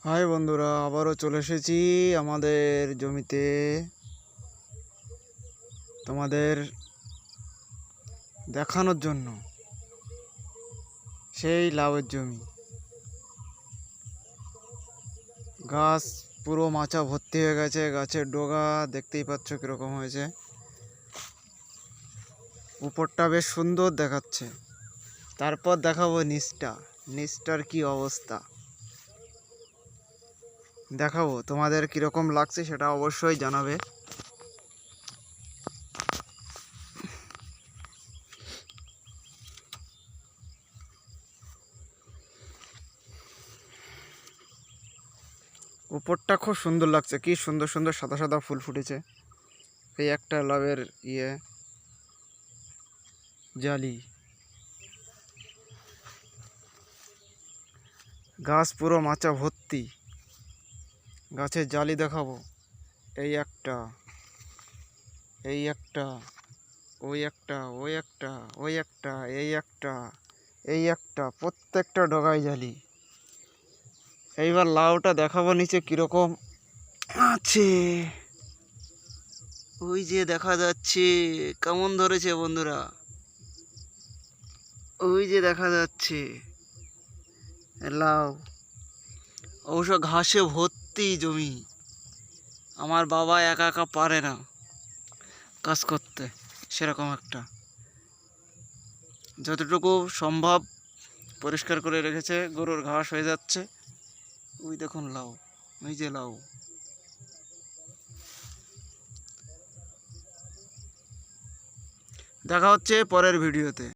High বন্ধুরা, আবারও চলে এসেছি আমাদের জমিতে তোমাদের দেখানোর জন্য। সেই লাউয়ের জমি, গাছ পুরো মাচা ভর্তি হয়ে গেছে। গাছের ডগা দেখতেই পাচ্ছ কীরকম হয়েছে, উপরটা বেশ সুন্দর দেখাচ্ছে। তারপর দেখাবো নিচটার কি অবস্থা দেখাবো। তোমাদের কীরকম লাগছে সেটা অবশ্যই জানাবে। উপরটা খুব সুন্দর লাগছে, কি সুন্দর সুন্দর সাদা সাদা ফুল ফুটেছে। এই একটা লাউয়ের জালি, গাছ পুরো মাচা ভর্তি। গাছের জালি দেখাবো, এই একটা, এই একটা, ওই একটা, ওই একটা, ওই একটা, এই একটা, এই একটা, প্রত্যেকটা ডগায় জালি। এইবার লাউটা দেখাবো নিচে কীরকম আছে। ওই যে দেখা যাচ্ছে কেমন ধরেছে বন্ধুরা, ওই যে দেখা যাচ্ছে লাউ। অবশ্য ঘাসে ভর্তি জমি, আমার বাবা একা একা পারে না কাজ করতে, সেরকম একটা। যতটুকু সম্ভব পরিষ্কার করে রেখেছে, গরুর ঘাস হয়ে যাচ্ছে। ওই দেখুন লাউ, ওই যে লাউ। দেখা হচ্ছে পরের ভিডিওতে।